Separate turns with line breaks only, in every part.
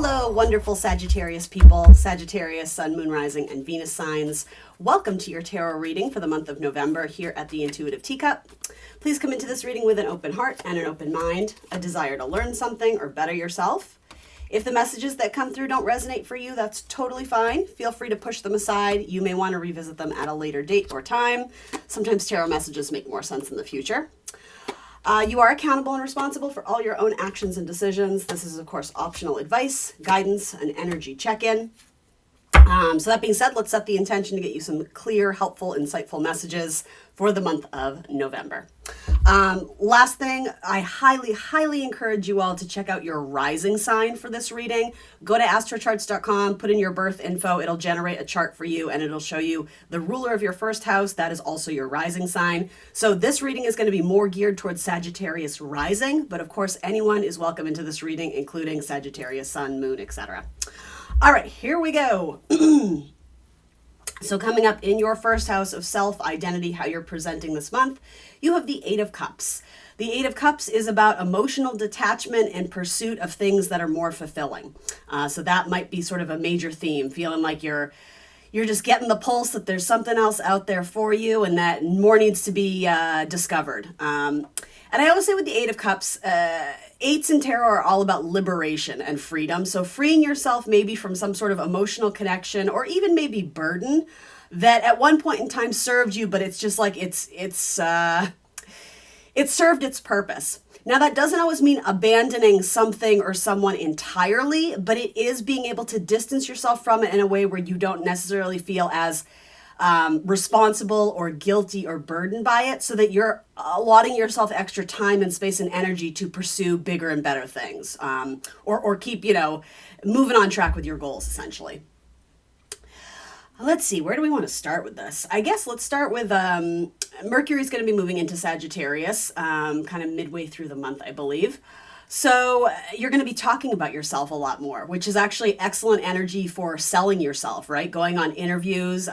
Hello, wonderful Sagittarius people, Sagittarius, Sun, Moon, Rising, and Venus signs. Welcome to your tarot reading for the month of November here at the Intuitive Teacup. Please come into this reading with an open heart and an open mind, a desire to learn something or better yourself. If the messages that come through don't resonate for you, that's totally fine. Feel free to push them aside. You may want to revisit them at a later date or time. Sometimes tarot messages make more sense in the future. You are accountable and responsible for all your own actions and decisions. This is, of course, optional advice, guidance, and energy check-in. So that being said, let's set the intention to get you some clear, helpful, insightful messages for the month of November. Last thing, I highly encourage you all to check out your rising sign for this reading. Go to astrocharts.com, put in your birth info. It'll generate a chart for you and it'll show you the ruler of your first house. That is also your rising sign. So this reading is going to be more geared towards Sagittarius rising, but of course anyone is welcome into this reading, including Sagittarius, sun, moon, etc. All right, here we go. So coming up in your first house of self-identity, how you're presenting this month, you have the Eight of Cups. The Eight of Cups is about emotional detachment and pursuit of things that are more fulfilling. So that might be sort of a major theme, feeling like you're just getting the pulse that there's something else out there for you and that more needs to be discovered. And I always say with the Eight of Cups, eights in tarot are all about liberation and freedom. So freeing yourself maybe from some sort of emotional connection or even maybe burden that at one point in time served you, but it's just like it served its purpose. Now that doesn't always mean abandoning something or someone entirely, but it is being able to distance yourself from it in a way where you don't necessarily feel as responsible or guilty or burdened by it, so that you're allotting yourself extra time and space and energy to pursue bigger and better things, or keep, moving on track with your goals, essentially. Let's see, where do we want to start with this? I guess let's start with Mercury's going to be moving into Sagittarius, kind of midway through the month, I believe. So you're going to be talking about yourself a lot more, which is actually excellent energy for selling yourself, right? Going on interviews,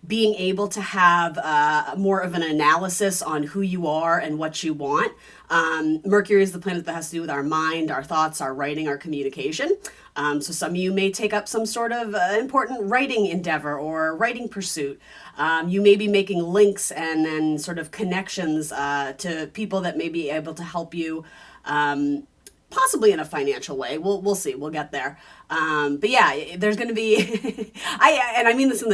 being able to have more of an analysis on who you are and what you want. Mercury is the planet that has to do with our mind, our thoughts, our writing, our communication. So some of you may take up some sort of important writing endeavor or writing pursuit. You may be making links and then sort of connections to people that may be able to help you, possibly in a financial way. We'll see. We'll get there. But yeah, there's going to be, I mean this in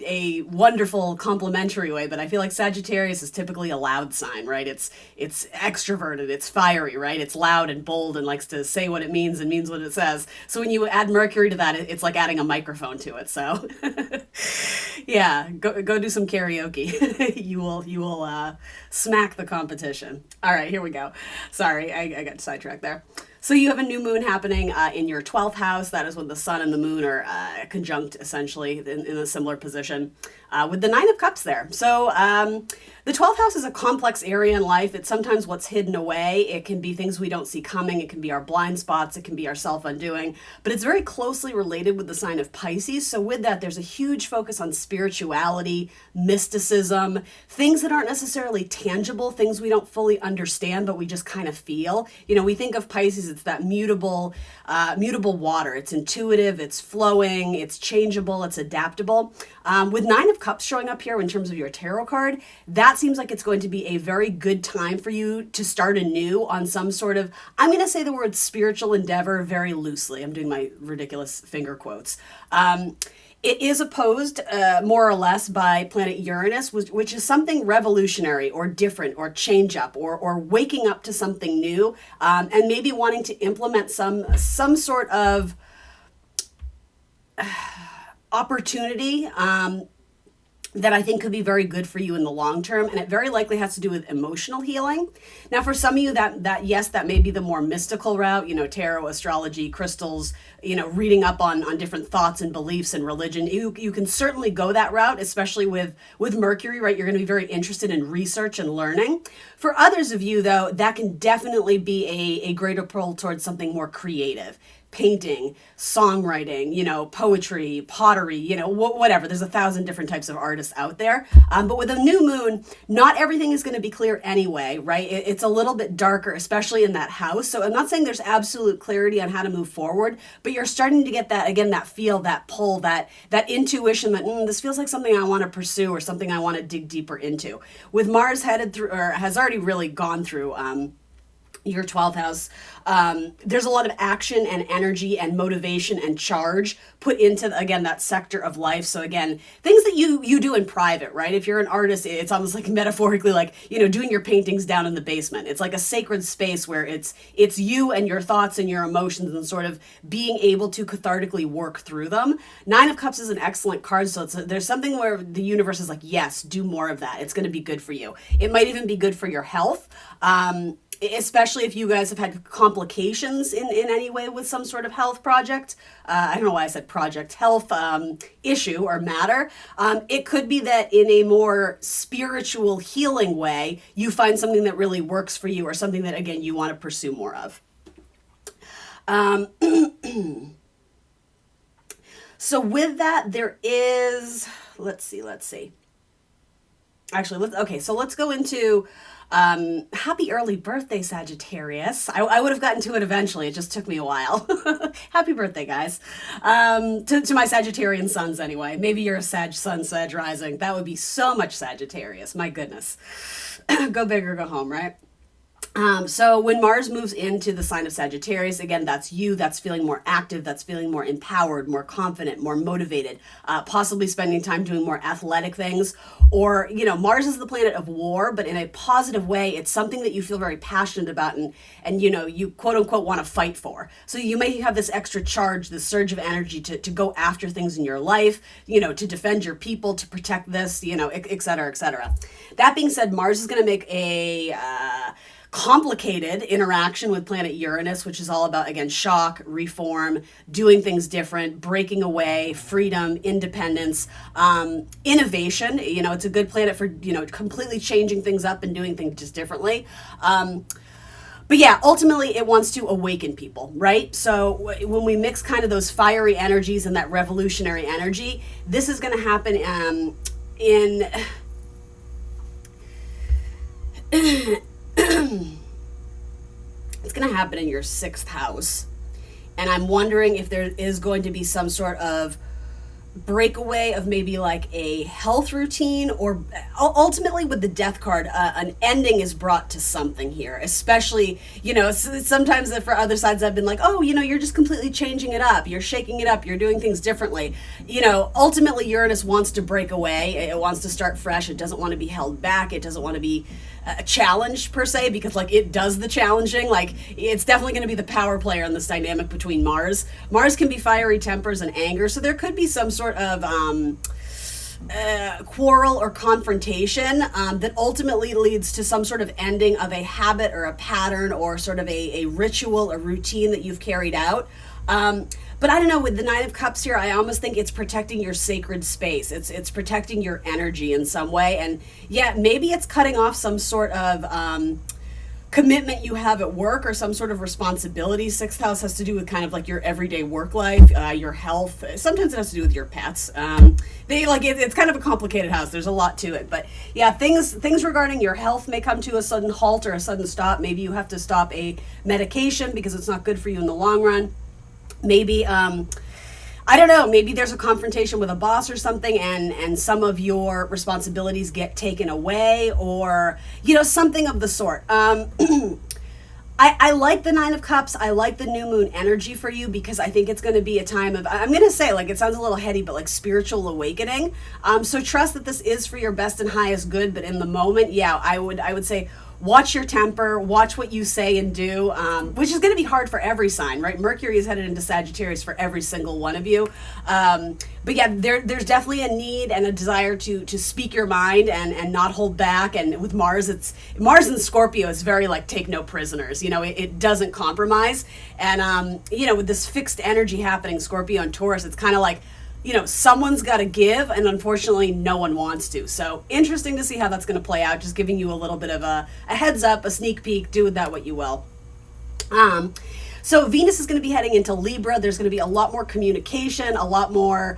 a wonderful complimentary way, but I feel like Sagittarius is typically a loud sign, right? It's extroverted, it's fiery, right? It's loud and bold and likes to say what it means and means what it says. So when you add Mercury to that, it's like adding a microphone to it. So yeah, go do some karaoke. You will smack the competition. All right, here we go. Sorry, I got sidetracked there. So you have a new moon happening in your 12th house. That is when the sun and the moon are conjunct, essentially, in a similar position, with the Nine of Cups there. So the 12th house is a complex area in life. It's sometimes what's hidden away. It can be things we don't see coming. It can be our blind spots. It can be our self-undoing. But it's very closely related with the sign of Pisces. So with that, there's a huge focus on spirituality, mysticism, things that aren't necessarily tangible, things we don't fully understand, but we just kind of feel. We think of Pisces, it's that mutable water. It's intuitive, it's flowing, it's changeable, it's adaptable. With Nine of Cups showing up here in terms of your tarot card, that seems like it's going to be a very good time for you to start anew on some sort of, I'm going to say the word spiritual endeavor very loosely. I'm doing my ridiculous finger quotes. It is opposed more or less by planet Uranus, which is something revolutionary or different or change up or waking up to something new, and maybe wanting to implement some sort of opportunity that I think could be very good for you in the long term. And it very likely has to do with emotional healing. Now, for some of you that may be the more mystical route, tarot, astrology, crystals, reading up on different thoughts and beliefs and religion. You can certainly go that route, especially with Mercury, right? You're going to be very interested in research and learning. For others of you, though, that can definitely be a greater pull towards something more creative. painting, songwriting, poetry, pottery, whatever. There's 1,000 different types of artists out there. But with a new moon, not everything is going to be clear anyway, right? It's a little bit darker, especially in that house. So I'm not saying there's absolute clarity on how to move forward, but you're starting to get that, again, that feel, that pull, that intuition that this feels like something I want to pursue or something I want to dig deeper into. With Mars headed through, or has already really gone through, your 12th house, there's a lot of action and energy and motivation and charge put into, again, that sector of life. So again, things that you do in private, right? If you're an artist, it's almost like metaphorically like, doing your paintings down in the basement. It's like a sacred space where it's you and your thoughts and your emotions and sort of being able to cathartically work through them. Nine of Cups is an excellent card. So there's something where the universe is like, yes, do more of that. It's going to be good for you. It might even be good for your health. Especially if you guys have had complications in any way with some sort of health project. I don't know why I said project, health issue or matter. It could be that in a more spiritual healing way, you find something that really works for you or something that, again, you want to pursue more of. So with that, there is, let's see. Actually, let's go into happy early birthday, Sagittarius. I would have gotten to it eventually. It just took me a while. Happy birthday, guys. To my Sagittarian sons, anyway. Maybe you're a Sag Sun, Sag Rising. That would be so much Sagittarius. My goodness. Go big or go home, right? So when Mars moves into the sign of Sagittarius, again, that's you, that's feeling more active, that's feeling more empowered, more confident, more motivated, possibly spending time doing more athletic things. Or, Mars is the planet of war, but in a positive way. It's something that you feel very passionate about and you quote unquote want to fight for. So you may have this extra charge, this surge of energy to go after things in your life, to defend your people, to protect this, et cetera, et cetera. That being said, Mars is going to make a complicated interaction with planet Uranus, which is all about, again, shock, reform, doing things different, breaking away, freedom, independence, innovation. It's a good planet for, completely changing things up and doing things just differently. But yeah, ultimately it wants to awaken people, right? So when we mix kind of those fiery energies and that revolutionary energy, this is going to happen in it's going to happen in your 6th house. And I'm wondering if there is going to be some sort of breakaway of maybe like a health routine, or ultimately with the death card, an ending is brought to something here, especially, sometimes for other sides I've been like, oh, you're just completely changing it up. You're shaking it up. You're doing things differently. Ultimately Uranus wants to break away. It wants to start fresh. It doesn't want to be held back. It doesn't want to be challenged per se, because like it does the challenging. Like it's definitely going to be the power player in this dynamic between Mars. Mars can be fiery tempers and anger, so there could be some sort of quarrel or confrontation that ultimately leads to some sort of ending of a habit or a pattern or sort of a ritual or routine that you've carried out. But I don't know, with the Nine of Cups here, I almost think it's protecting your sacred space. It's protecting your energy in some way. And yeah, maybe it's cutting off some sort of commitment you have at work or some sort of responsibility. 6th house has to do with kind of like your everyday work life, your health. Sometimes it has to do with your pets. It's kind of a complicated house. There's a lot to it. But yeah, things regarding your health may come to a sudden halt or a sudden stop. Maybe you have to stop a medication because it's not good for you in the long run. Maybe, I don't know, maybe there's a confrontation with a boss or something and some of your responsibilities get taken away, or, something of the sort. I like the Nine of Cups. I like the new moon energy for you because I think it's going to be a time of, I'm going to say, like, it sounds a little heady, but like spiritual awakening. So trust that this is for your best and highest good. But in the moment, yeah, I would say, watch your temper, watch what you say and do, which is going to be hard for every sign, right? Mercury is headed into Sagittarius for every single one of you. But yeah, there's definitely a need and a desire to speak your mind and not hold back. And with Mars, Mars in Scorpio is very like take no prisoners. It doesn't compromise. And, with this fixed energy happening, Scorpio and Taurus, it's kind of like, someone's got to give, and unfortunately no one wants to. So interesting to see how that's going to play out. Just giving you a little bit of a heads up, a sneak peek. Do with that what you will. So Venus is going to be heading into Libra. There's going to be a lot more communication, a lot more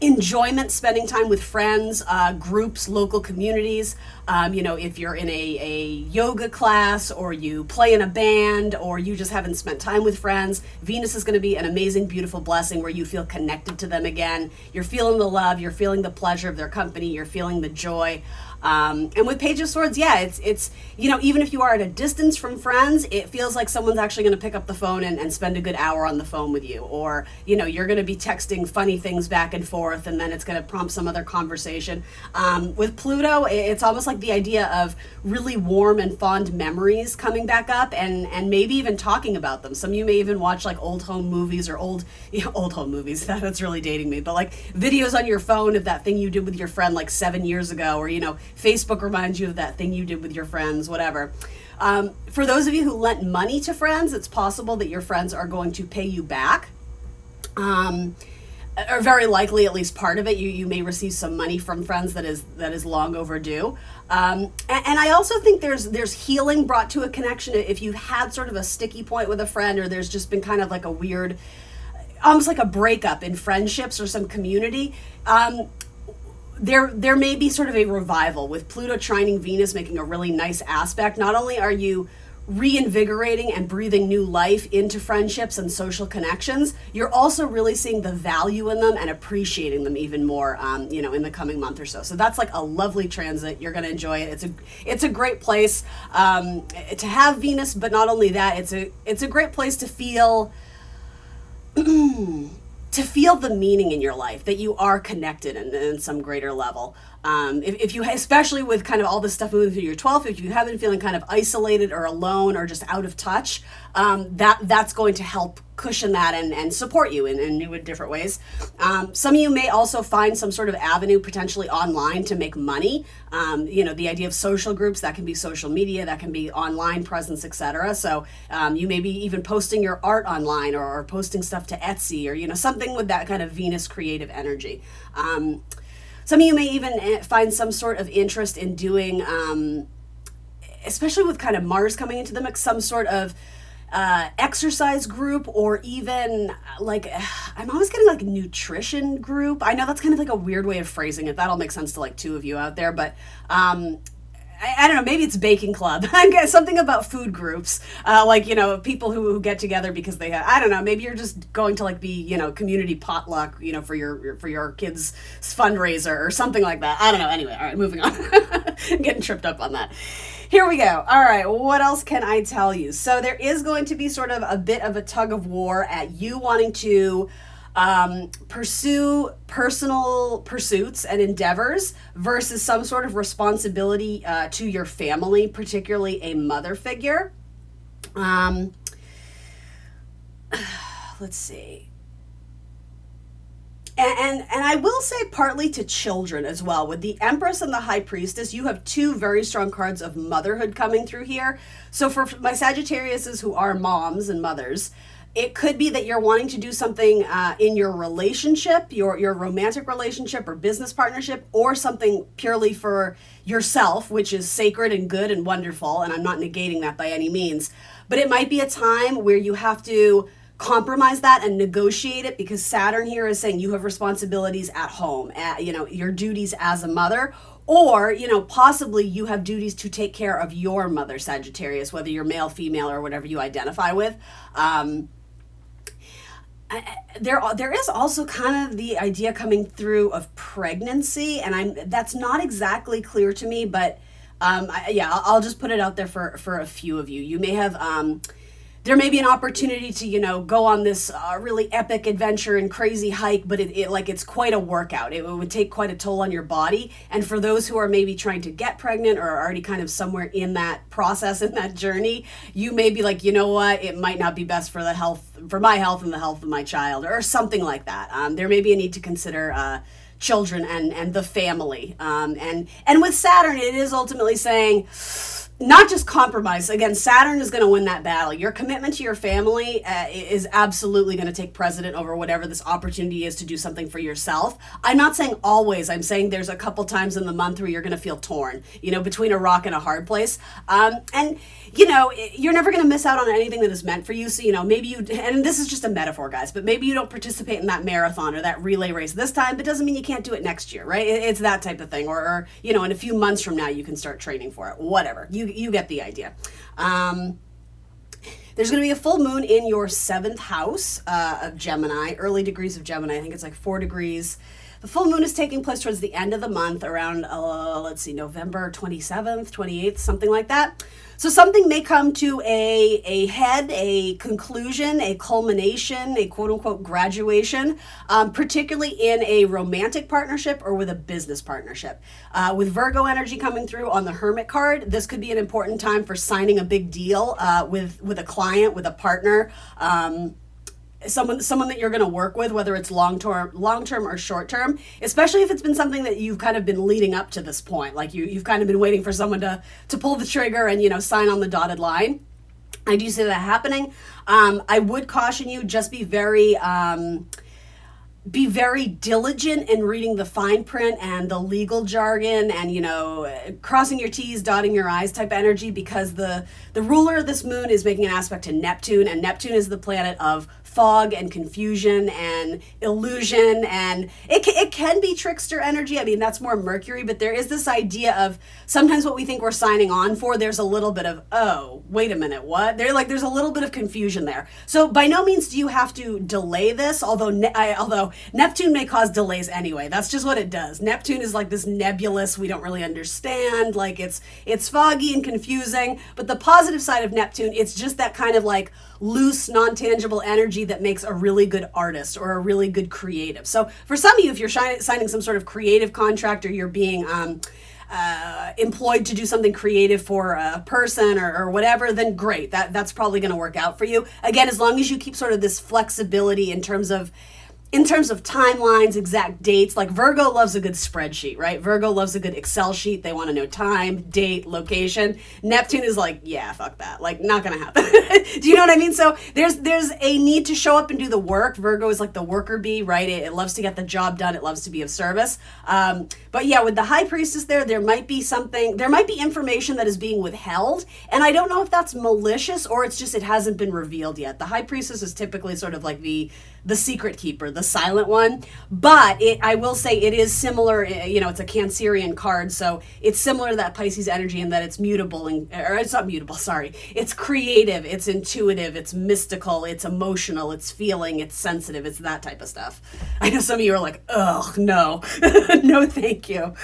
enjoyment, spending time with friends, groups, local communities. If you're in a yoga class, or you play in a band, or you just haven't spent time with friends, Venus is going to be an amazing, beautiful blessing where you feel connected to them again. You're feeling the love, you're feeling the pleasure of their company, you're feeling the joy. And with Page of Swords, yeah, it's even if you are at a distance from friends, it feels like someone's actually going to pick up the phone and spend a good hour on the phone with you. Or, you're going to be texting funny things back and forth, and then it's going to prompt some other conversation. With Pluto, it's almost like the idea of really warm and fond memories coming back up, and maybe even talking about them. Some of you may even watch like old home movies, or old home movies. That's really dating me, but like videos on your phone of that thing you did with your friend like 7 years ago, or, Facebook reminds you of that thing you did with your friends, whatever. For those of you who lent money to friends, it's possible that your friends are going to pay you back. Or very likely, at least part of it, you may receive some money from friends that is long overdue. And I also think there's healing brought to a connection if you've had sort of a sticky point with a friend, or there's just been kind of like a weird, almost like a breakup in friendships or some community. There may be sort of a revival with Pluto trining Venus, making a really nice aspect. Not only are you reinvigorating and breathing new life into friendships and social connections, you're also really seeing the value in them and appreciating them even more, in the coming month or so. So that's like a lovely transit. You're going to enjoy it. It's a great place to have Venus, but not only that, it's a great place to feel to feel the meaning in your life, that you are connected in some greater level. If you, especially with kind of all this stuff moving through your 12th, if you have been feeling kind of isolated or alone or just out of touch, that's going to help cushion that and support you in new and different ways. Some of you may also find some sort of avenue potentially online to make money. The idea of social groups, that can be social media, that can be online presence, etc. So you may be even posting your art online, or posting stuff to Etsy, or something with that kind of Venus creative energy. Some of you may even find some sort of interest in doing, especially with kind of Mars coming into the mix, some sort of exercise group, or even like, I'm always getting like nutrition group. I know that's kind of like a weird way of phrasing it. That'll make sense to like two of you out there, but I don't know, maybe it's baking club. Something about food groups, people who get together because they have, I don't know, maybe you're just going to like the, community potluck, for your kids' fundraiser or something like that. I don't know. Anyway, all right, moving on. I'm getting tripped up on that. Here we go. All right, what else can I tell you? So there is going to be sort of a bit of a tug of war at you wanting to pursue personal pursuits and endeavors versus some sort of responsibility to your family, particularly a mother figure. Let's see. And I will say partly to children as well. With the Empress and the High Priestess, you have two very strong cards of motherhood coming through here. So for my Sagittariuses who are moms and mothers, it could be that you're wanting to do something in your relationship, your romantic relationship or business partnership, or something purely for yourself, which is sacred and good and wonderful. And I'm not negating that by any means. But it might be a time where you have to compromise that and negotiate it, because Saturn here is saying you have responsibilities at home, your duties as a mother, or, possibly you have duties to take care of your mother, Sagittarius, whether you're male, female, or whatever you identify with. There is also kind of the idea coming through of pregnancy, and that's not exactly clear to me, but I'll just put it out there for a few of you. You may have there may be an opportunity to, go on this really epic adventure and crazy hike, but it's quite a workout. It would take quite a toll on your body. And for those who are maybe trying to get pregnant or are already kind of somewhere in that process, in that journey, you may be like, you know what, it might not be best for my health and the health of my child, or something like that. There may be a need to consider children and the family. And with Saturn, it is ultimately saying, not just compromise. Again, Saturn is going to win that battle. Your commitment to your family is absolutely going to take precedent over whatever this opportunity is to do something for yourself. I'm not saying always. I'm saying there's a couple times in the month where you're going to feel torn, between a rock and a hard place. And you're never going to miss out on anything that is meant for you. So, maybe and this is just a metaphor, guys, but maybe you don't participate in that marathon or that relay race this time, but doesn't mean you can't do it next year, right? It's that type of thing. Or in a few months from now, you can start training for it. Whatever. You get the idea. There's going to be a full moon in your 7th house of Gemini, early degrees of Gemini. I think it's like 4 degrees. The full moon is taking place towards the end of the month, around, November 27th, 28th, something like that. So something may come to a head, a conclusion, a culmination, a quote-unquote graduation, particularly in a romantic partnership or with a business partnership. With Virgo energy coming through on the Hermit card, this could be an important time for signing a big deal with a client, with a partner, someone that you're going to work with, whether it's long term or short term, especially if it's been something that you've kind of been leading up to this point, like you've kind of been waiting for someone to pull the trigger and sign on the dotted line. I do see that happening. I would caution you, just be very diligent in reading the fine print and the legal jargon and, crossing your T's, dotting your I's type energy, because the ruler of this moon is making an aspect to Neptune, and Neptune is the planet of fog and confusion and illusion, and it can be trickster energy. I mean, that's more Mercury, but there is this idea of sometimes what we think we're signing on for, there's a little bit of, oh, wait a minute, what? There's a little bit of confusion there. So by no means do you have to delay this, although Neptune may cause delays anyway. That's just what it does. Neptune is like this nebulous, we don't really understand, like it's foggy and confusing, but the positive side of Neptune, it's just that kind of like loose, non-tangible energy that makes a really good artist or a really good creative. So for some of you, if you're signing some sort of creative contract, or you're being employed to do something creative for a person or whatever, then great. That's probably going to work out for you. Again, as long as you keep sort of this flexibility in terms of timelines, exact dates. Like Virgo loves a good spreadsheet, right? Virgo loves a good Excel sheet. They want to know time, date, location. Neptune is like, yeah, fuck that. Like, not going to happen. Do you know what I mean? So there's a need to show up and do the work. Virgo is like the worker bee, right? It loves to get the job done. It loves to be of service. But yeah, with the High Priestess there might be information that is being withheld. And I don't know if that's malicious or it's just it hasn't been revealed yet. The High Priestess is typically sort of like the secret keeper, the silent one. But I will say it is similar, it's a Cancerian card, so it's similar to that Pisces energy in that it's mutable, or it's not mutable, sorry. It's creative, it's intuitive, it's mystical, it's emotional, it's feeling, it's sensitive, it's that type of stuff. I know some of you are like, ugh, no, no thank you.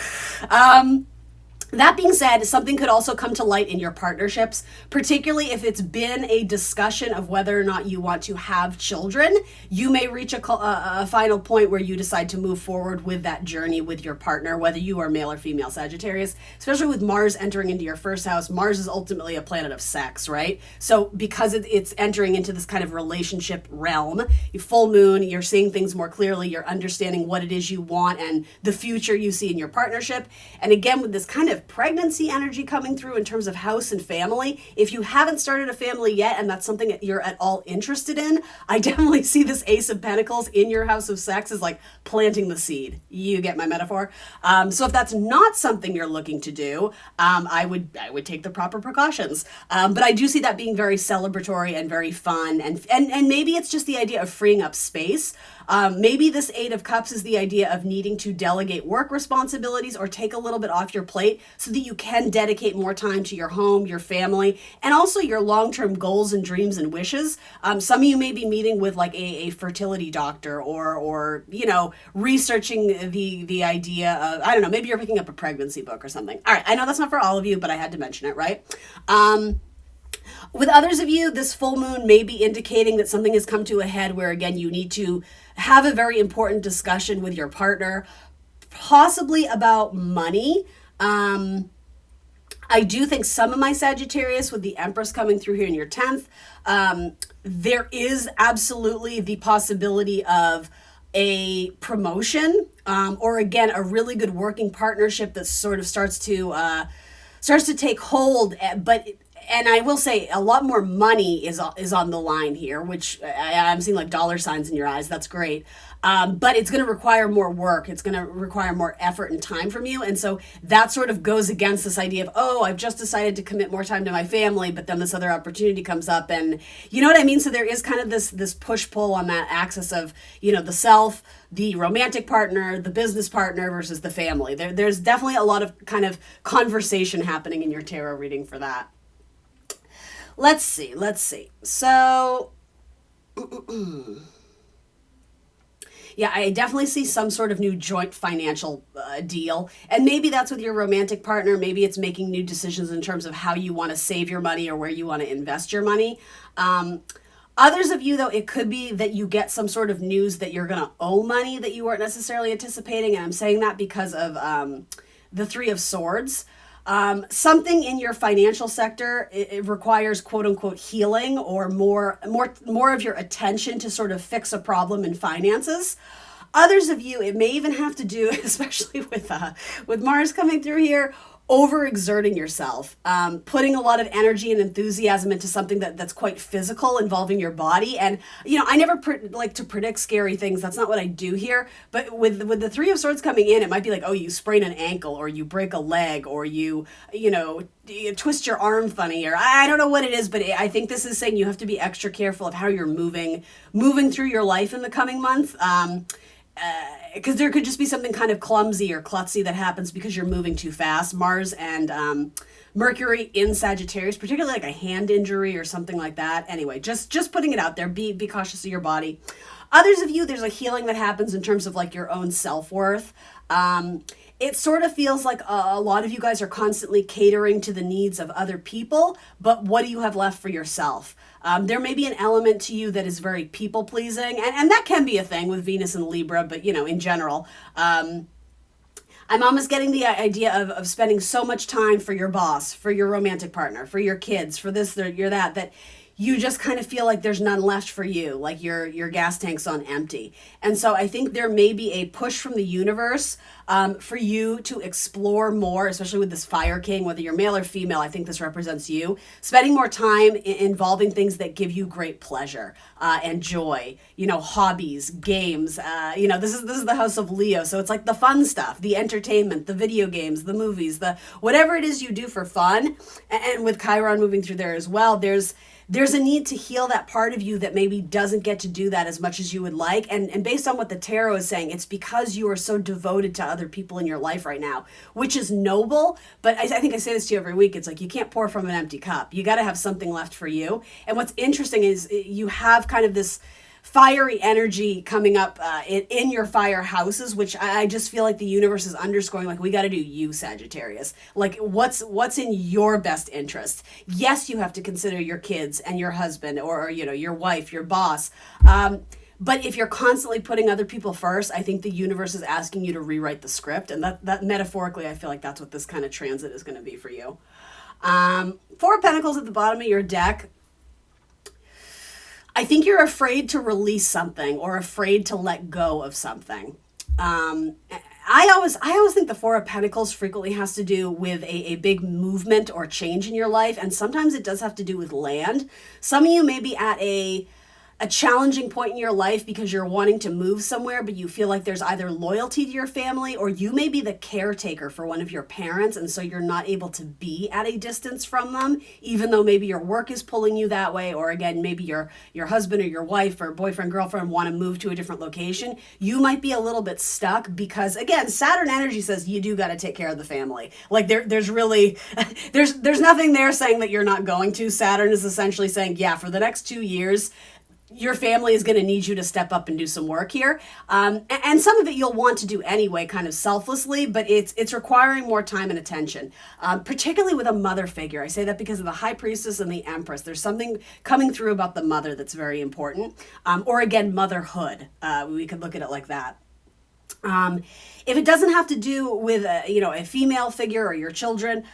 That being said, something could also come to light in your partnerships, particularly if it's been a discussion of whether or not you want to have children. You may reach a final point where you decide to move forward with that journey with your partner, whether you are male or female Sagittarius, especially with Mars entering into your 1st house. Mars is ultimately a planet of sex, right? So because it's entering into this kind of relationship realm, full moon, you're seeing things more clearly, you're understanding what it is you want and the future you see in your partnership. And again, with this kind of pregnancy energy coming through in terms of house and family, if you haven't started a family yet and that's something that you're at all interested in, I definitely see this Ace of Pentacles in your house of sex as like planting the seed. You get my metaphor? So if that's not something you're looking to do, I would take the proper precautions. But I do see that being very celebratory and very fun, and maybe it's just the idea of freeing up space. Maybe this 8 of Cups is the idea of needing to delegate work responsibilities or take a little bit off your plate so that you can dedicate more time to your home, your family, and also your long-term goals and dreams and wishes. Some of you may be meeting with like a fertility doctor or researching the idea of, I don't know, maybe you're picking up a pregnancy book or something. All right, I know that's not for all of you, but I had to mention it, right? With others of you, this full moon may be indicating that something has come to a head where, again, you need to have a very important discussion with your partner, possibly about money. I do think some of my Sagittarius, with the Empress coming through here in your 10th, there is absolutely the possibility of a promotion, or again, a really good working partnership that sort of starts to starts to take hold, but and I will say a lot more money is on the line here, which I'm seeing like dollar signs in your eyes. That's great. But it's going to require more work. It's going to require more effort and time from you. And so that sort of goes against this idea of, oh, I've just decided to commit more time to my family, but then this other opportunity comes up. And you know what I mean? So there is kind of this push-pull on that axis of, the self, the romantic partner, the business partner versus the family. There's definitely a lot of kind of conversation happening in your tarot reading for that. Let's see. So... yeah, I definitely see some sort of new joint financial deal. And maybe that's with your romantic partner. Maybe it's making new decisions in terms of how you want to save your money or where you want to invest your money. Others of you, though, it could be that you get some sort of news that you're going to owe money that you weren't necessarily anticipating. And I'm saying that because of the Three of Swords. Something in your financial sector, it requires quote unquote healing or more of your attention to sort of fix a problem in finances. Others of you, it may even have to do, especially with Mars coming through here, overexerting yourself, putting a lot of energy and enthusiasm into something that's quite physical, involving your body. And I never like to predict scary things. That's not what I do here. But with the Three of Swords coming in, it might be like, oh, you sprain an ankle, or you break a leg, or you twist your arm funny, or I don't know what it is. But I think this is saying you have to be extra careful of how you're moving through your life in the coming month. Because there could just be something kind of clumsy or klutzy that happens because you're moving too fast. Mars and Mercury in Sagittarius, particularly like a hand injury or something like that. Anyway, just putting it out there. Be cautious of your body. Others of you, there's a healing that happens in terms of like your own self-worth. It sort of feels like a lot of you guys are constantly catering to the needs of other people, but what do you have left for yourself? There may be an element to you that is very people-pleasing, and that can be a thing with Venus and Libra, but, in general. I'm almost getting the idea of spending so much time for your boss, for your romantic partner, for your kids, for this, you're that you just kind of feel like there's none left for you, like your gas tank's on empty. And so I think there may be a push from the universe for you to explore more, especially with this Fire King, whether you're male or female. I think this represents you spending more time involving things that give you great pleasure and joy, hobbies, games. This is the house of Leo. So it's like the fun stuff, the entertainment, the video games, the movies, the whatever it is you do for fun. And with Chiron moving through there as well, there's a need to heal that part of you that maybe doesn't get to do that as much as you would like. And based on what the tarot is saying, it's because you are so devoted to other people in your life right now, which is noble. But I think I say this to you every week. It's like you can't pour from an empty cup. You got to have something left for you. And what's interesting is you have kind of this fiery energy coming up in your fire houses, which I just feel like the universe is underscoring, like, we got to do you, Sagittarius. Like, what's in your best interest? Yes, you have to consider your kids and your husband, or your wife, your boss. But if you're constantly putting other people first, I think the universe is asking you to rewrite the script. And that metaphorically, I feel like that's what this kind of transit is going to be for you. Four of Pentacles at the bottom of your deck. I think you're afraid to release something or afraid to let go of something. I always think the Four of Pentacles frequently has to do with a big movement or change in your life. And sometimes it does have to do with land. Some of you may be at a challenging point in your life because you're wanting to move somewhere, but you feel like there's either loyalty to your family, or you may be the caretaker for one of your parents, and so you're not able to be at a distance from them, even though maybe your work is pulling you that way, or again, maybe your husband or your wife or boyfriend, girlfriend want to move to a different location. You might be a little bit stuck because, again, Saturn energy says you do got to take care of the family. Like there's really, there's nothing there saying that you're not going to. Saturn is essentially saying, yeah, for the next 2 years, your family is going to need you to step up and do some work here. And some of it you'll want to do anyway, kind of selflessly, but it's requiring more time and attention, particularly with a mother figure. I say that because of the High Priestess and the Empress. There's something coming through about the mother that's very important. Or again, motherhood. We could look at it like that. If it doesn't have to do with a female figure or your children,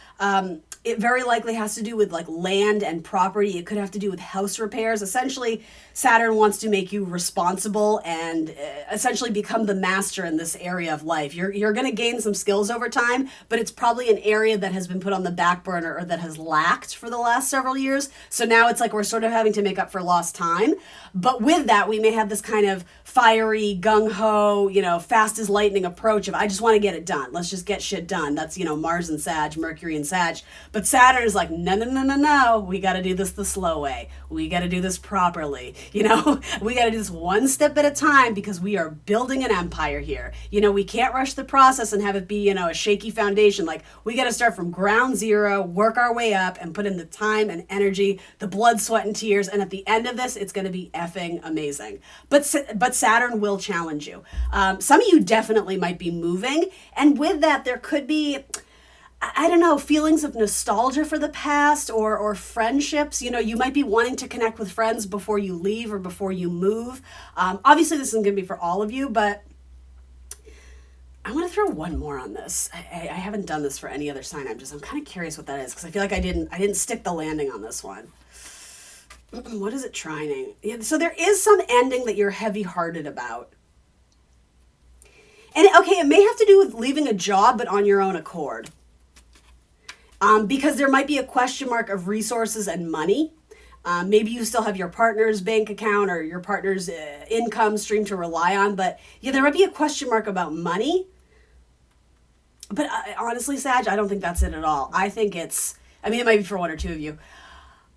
It very likely has to do with like land and property. It could have to do with house repairs. Essentially, Saturn wants to make you responsible and essentially become the master in this area of life. You're going to gain some skills over time, but it's probably an area that has been put on the back burner or that has lacked for the last several years. So now it's like we're sort of having to make up for lost time. But with that, we may have this kind of fiery, gung-ho, fast as lightning approach of, I just want to get it done. Let's just get shit done. That's, Mars and Sag, Mercury and Sag. But Saturn is like, no, no, no, no, no. We got to do this the slow way. We got to do this properly. We got to do this one step at a time because we are building an empire here. We can't rush the process and have it be, a shaky foundation. Like, we got to start from ground zero, work our way up, and put in the time and energy, the blood, sweat, and tears. And at the end of this, it's going to be effing amazing. But Saturn will challenge you. Some of you definitely might be moving. And with that, there could be, I don't know, feelings of nostalgia for the past or friendships. You might be wanting to connect with friends before you leave or before you move. Obviously, this isn't going to be for all of you, but I want to throw one more on this. I haven't done this for any other sign. I'm kind of curious what that is because I feel like I didn't stick the landing on this one. What is it trining? Yeah, so there is some ending that you're heavy-hearted about. And okay, it may have to do with leaving a job, but on your own accord. Because there might be a question mark of resources and money. Maybe you still have your partner's bank account or your partner's income stream to rely on, but yeah, there might be a question mark about money. But honestly, Sag, I don't think that's it at all. I think it might be for one or two of you.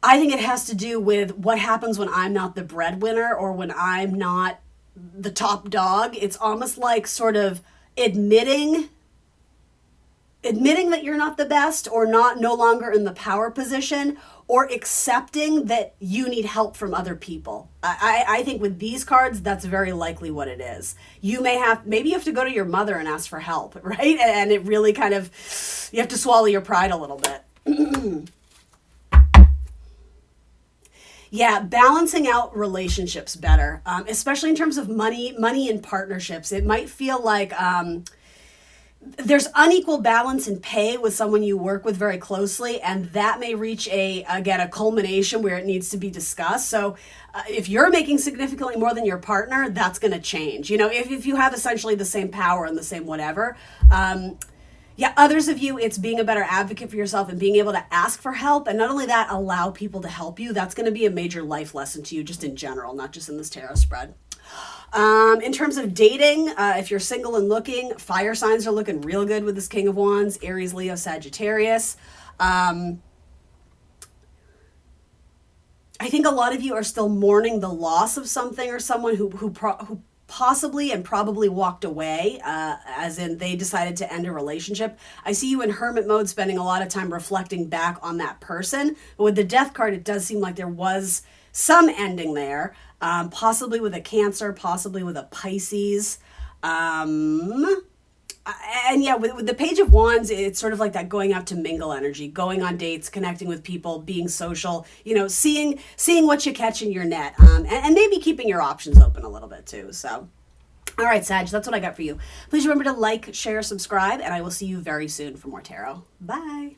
I think it has to do with what happens when I'm not the breadwinner or when I'm not the top dog. It's almost like sort of admitting that you're not the best or no longer in the power position or accepting that you need help from other people. I think with these cards, that's very likely what it is. Maybe you have to go to your mother and ask for help, right? And it really kind of, you have to swallow your pride a little bit. Yeah, balancing out relationships better, especially in terms of money and partnerships. It might feel like there's unequal balance in pay with someone you work with very closely, and that may reach a culmination where it needs to be discussed. So if you're making significantly more than your partner, that's going to change. If you have essentially the same power and the same whatever. Others of you, it's being a better advocate for yourself and being able to ask for help. And not only that, allow people to help you. That's going to be a major life lesson to you just in general, not just in this tarot spread. In terms of dating, if you're single and looking, fire signs are looking real good with this King of Wands, Aries, Leo, Sagittarius. I think a lot of you are still mourning the loss of something or someone who possibly and probably walked away, as in they decided to end a relationship. I see you in hermit mode, spending a lot of time reflecting back on that person. But with the Death card, it does seem like there was some ending there, possibly with a Cancer, possibly with a Pisces. And yeah, with the Page of Wands, it's sort of like that going out to mingle energy, going on dates, connecting with people, being social, seeing what you catch in your net, and maybe keeping your options open a little bit too. So, all right, Sag, that's what I got for you. Please remember to like, share, subscribe, and I will see you very soon for more tarot. Bye.